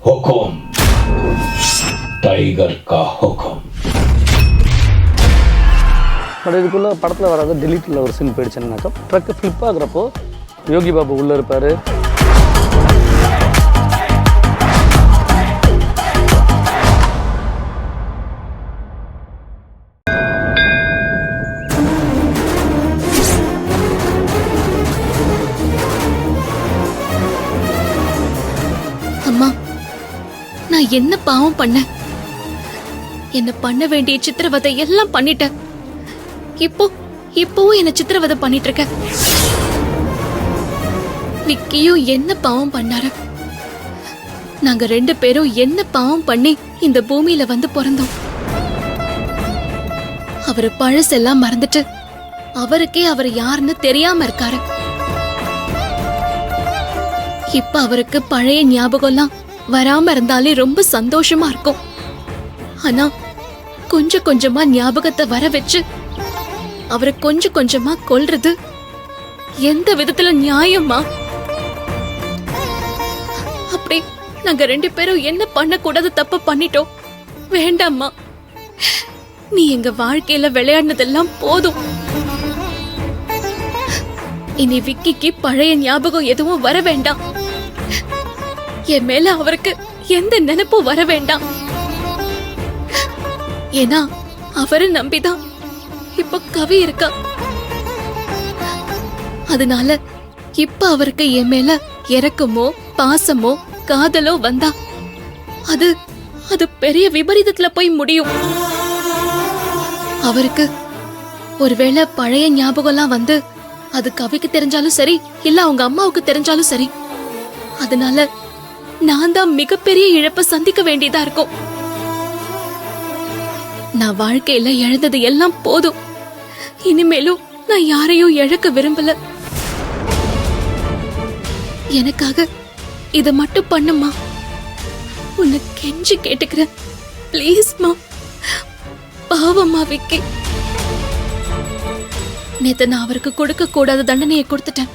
हुकुम tiger का हुकुम. But இதுக்குள்ளே படத்தில் வராது டெலிட்டில் ஒரு scene போயிடுச்சுன்னாக்கா truck flip ஆகுறப்போ Yogi Babu உள்ளே இருப்பார். அம்மா, நான் என்ன பாவம் பண்ண? என்ன பண்ண வேண்டிய சித்திரவதை எல்லாம் பண்ணிட்டேன். இப்போவும் என்ன சித்திரவதை பண்ணிட்டு இருக்க. விக்கியும் என்ன பாவம் பண்ணாரு? நாங்க 2 பேரும் என்ன பாவம் பண்ணி இந்த பூமியில வந்து பிறந்தோம்? அவரு பழசெல்லாம் மறந்துட்டு அவருக்கே அவர் யாருன்னு தெரியாம இருக்காரு. இப்ப அவருக்கு பழைய ஞாபகம்லாம் வராம இருந்தாலே ரொம்ப சந்தோஷமா இருக்கும். ஆனா கொஞ்சம் கொஞ்சமா ஞாபகத்தை வர வச்சு அவரை கொஞ்சம் கொஞ்சமா கொல்றது எந்த விதத்துல நியாயமா? அப்படி நாங்க 2 பேரும் என்ன பண்ணக்கூடாது தப்பு பண்ணிட்டோம். வேண்டாம்மா, நீ எங்க வாழ்க்கையில விளையாடினதெல்லாம் போதும். இனி விக்கிக்கு பழைய ஞாபகம் எதுவும் வர வேண்டாம். என் மேல அவருக்கு எந்த நினைப்பும் வர வேண்டாம். ஏன்னா அவரை நம்பிதான் இப்ப கவி இருக்கா. அதனால இப்ப அவருக்கு என் மேல இரக்கமோ பாசமோ காதலோ வந்தா அது பெரிய விபரீதத்துல போய் முடியும். அவருக்கு ஒருவேளை பழைய ஞாபகம்லாம் வந்து அது கவிக்கு தெரிஞ்சாலும் சரி, இல்ல அவங்க அம்மாவுக்கு தெரிஞ்சாலும் சரி, அதனால நான் தான் மிகப்பெரிய இழப்பை சந்திக்க வேண்டியதா இருக்கும். நான் வாழ்க்கையில இழந்தது எல்லாம் போதும். இனிமேலும் நான் யாரையும் இழக்க விரும்பல. எனக்காக இத மட்டும் பண்ணுமா? உன்னை கெஞ்சி கேட்டுக்கிறேன். பிளீஸ்மா. பாவம்மா விக்கி. நேத்து நான் அவருக்கு கொடுக்க கூடாத தண்டனையை கொடுத்துட்டேன்.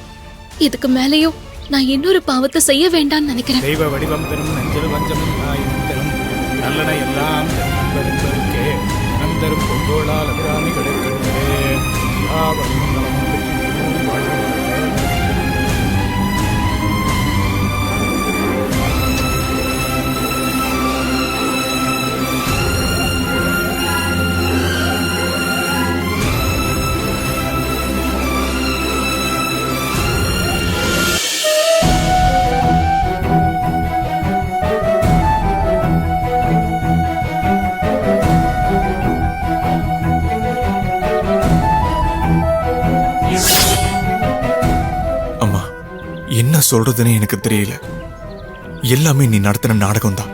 இதுக்கு மேலேயும் நான் இன்னொரு பாவத்தை செய்ய வேண்டாம்னு நினைக்கிறேன். தெய்வ வடிவம் பெறும் நெஞ்சில் வஞ்சமும் தரும் நல்லன எல்லாம் பெரும்பெருக்கே நந்தரும் பொங்கோளால் அபிராமி கிடைக்கின்றே என்ன சொல்றதுன்னு எனக்கு தெரியல. எல்லாமே நீ நடத்தின நாடகம் தான்.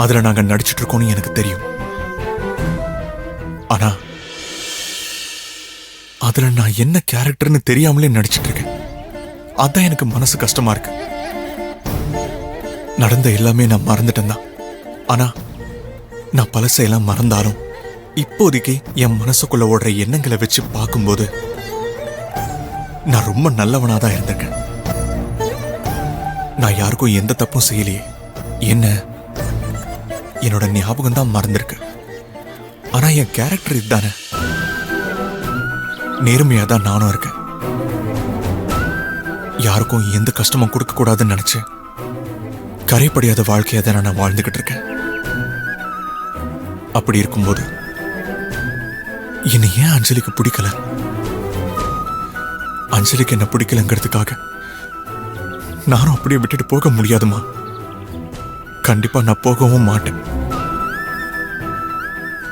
அதுல நாங்க நடிச்சிட்டு இருக்கோம்னு எனக்கு தெரியும். ஆனா அதுல நான் என்ன கேரக்டர்னு தெரியாமலே நடிச்சிட்டு இருக்கேன். அதான் எனக்கு மனசு கஷ்டமா இருக்கு. நடந்த எல்லாமே நான் மறந்துட்டேன் தான். ஆனா நான் பழசையெல்லாம் மறந்தாலும் இப்போதைக்கு என் மனசுக்குள்ள ஓடுற எண்ணங்களை வச்சு பார்க்கும்போது நான் ரொம்ப நல்லவனாதான் இருந்திருக்கேன். நான் யாருக்கும் எந்த தப்பும் செய்யலையே. என்னோட ஞாபகம் தான் மறந்திருக்கு. ஆனா என் கேரக்டர் இதுதானே. நேர்மையா தான் நானும் இருக்கேன். யாருக்கும் எந்த கஷ்டமும் கொடுக்க கூடாதுன்னு நினைச்சு கரைப்படியாத வாழ்க்கையை தான் நான் வாழ்ந்துகிட்டு இருக்கேன். அப்படி இருக்கும்போது என்னை ஏன் அஞ்சலிக்கு பிடிக்கல? அஞ்சலிக்கு என்ன பிடிக்கலங்கிறதுக்காக நானும் அப்படியே விட்டுட்டு போக முடியாதுமா. கண்டிப்பா நான் போகவும் மாட்டேன்.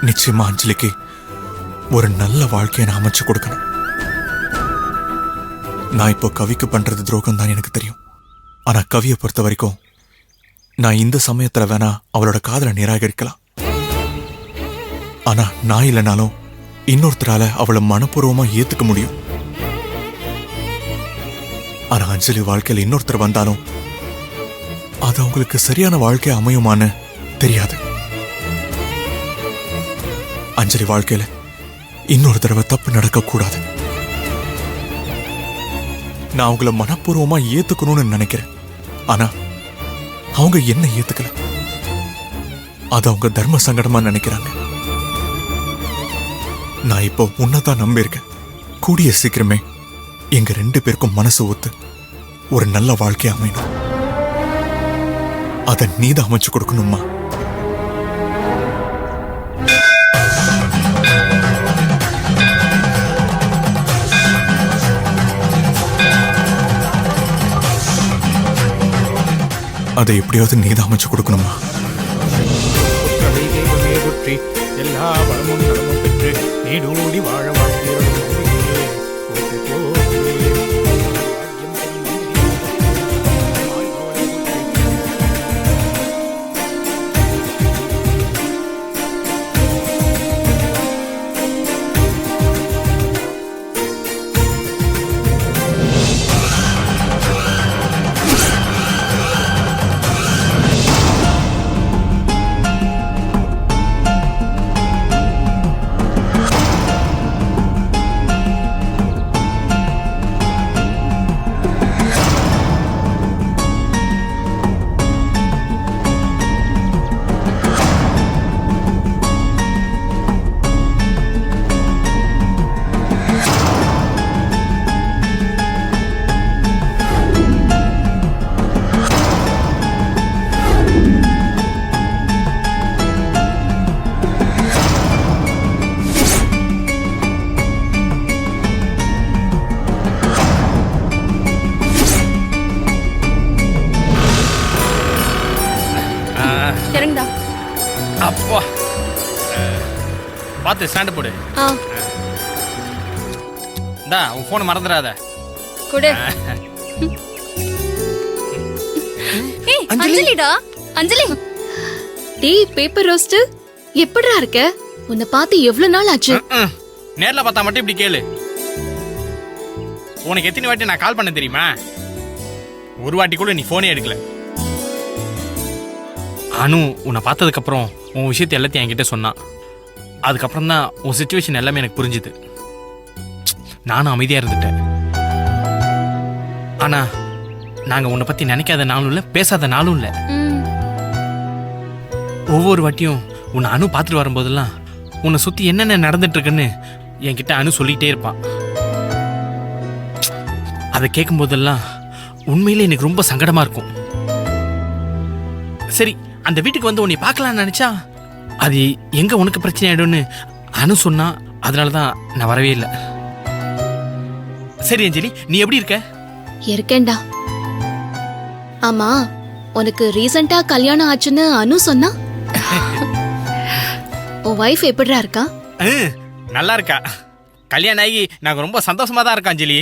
நிச்சயமா அஞ்சலிக்கு ஒரு நல்ல வாழ்க்கையை நான் அமைச்சு கொடுக்கணும். நான் இப்போ கவிக்கு பண்றது துரோகம் தான் எனக்கு தெரியும். ஆனா கவியை பொறுத்த வரைக்கும் நான் இந்த சமயத்துல வேணா அவளோட காதலை நிராகரிக்கலாம். ஆனா நான் இல்லைனாலும் இன்னொருத்தரால அவளை மனப்பூர்வமா ஏத்துக்க முடியும். ஆனா அஞ்சலி வாழ்க்கையில் இன்னொருத்தர் வந்தாலும் அது அவங்களுக்கு சரியான வாழ்க்கை அமையுமான்னு தெரியாது. அஞ்சலி வாழ்க்கையில இன்னொரு தடவை தப்பு நடக்க கூடாது. நான் அவங்கள மனப்பூர்வமா ஏத்துக்கணும்னு நினைக்கிறேன். ஆனா அவங்க என்ன ஏத்துக்கல. அது அவங்க தர்ம சங்கடமா நினைக்கிறாங்க. நான் இப்போ உன்னதான் நம்பியிருக்கேன். கூடிய சீக்கிரமே எங்க 2 பேருக்கும் மனசு ஒத்து ஒரு நல்ல வாழ்க்கை அமையணும். அதை நீதான் அமைச்சு கொடுக்கணுமா? அதை எப்படியாவது நீதான் அமைச்சு கொடுக்கணுமா? எல்லா வளமும் நலமும் பெற்று நீடூடி வாழ வாழ்கிறோம். இறங்குடா. அப்பா பார்த்து ஸ்டாண்ட் போடு. இந்தா உன் போனை மறந்துடாத. குடு. ஏய் அஞ்சலிடா. அஞ்சலி. டேய் பேப்பர் ரோஸ்ட் எப்படிடா இருக்க? உன்னை பார்த்து எவ்வளவு நாள் ஆச்சு? நேர்ல பார்த்தா மட்டும் இப்படி கேளு. உனக்கு எத்தனை வாட்டி நான் கால் பண்ண தெரியுமா? ஒரு வாட்டி கூட நீ போனே எடுக்கல. அனு உன்னை பார்த்ததுக்கு அப்புறம் உன் விஷயத்தை எல்லாத்தையும் என்கிட்ட சொன்னான். அதுக்கப்புறம் தான் உன் சிச்சுவேஷன் எல்லாமே எனக்கு புரிஞ்சுது. நானும் அமைதியா இருந்துட்டேன். ஆனா நாங்க உன்னை பத்தி நினைக்காத நாளும் இல்ல, பேசாத நாளும் இல்ல. ஒவ்வொரு வாட்டியும் உன்னை அனு பார்த்துட்டு வரும்போதெல்லாம் உன்னை சுத்தி என்னென்ன நடந்துட்டு இருக்குன்னு என்கிட்ட அனு சொல்லிக்கிட்டே இருப்பான். அதை கேட்கும் போதெல்லாம் உண்மையிலே எனக்கு ரொம்ப சங்கடமா இருக்கும். சரி, அந்த வீட்டுக்கு வந்து உன்னை பார்க்கலாம்னு நினைச்சா அது எங்க உனக்கு பிரச்சனை ஆயிடும்னு அனு சொன்னா. அதனாலதான் நான் வரவே இல்லை. சரி அஞ்சலி, நீ எப்படி இருக்க? இருக்கேன்டா. ஆமா, உனக்கு ரீசெண்டா கல்யாணம் ஆச்சுன்னு அனு சொன்னா. உன் வைஃப் எப்படிடா இருக்கா? நல்லா இருக்கா. கல்யாணம் ஆகி நாங்க ரொம்ப சந்தோஷமா தான் இருக்கோம் அஞ்சலி.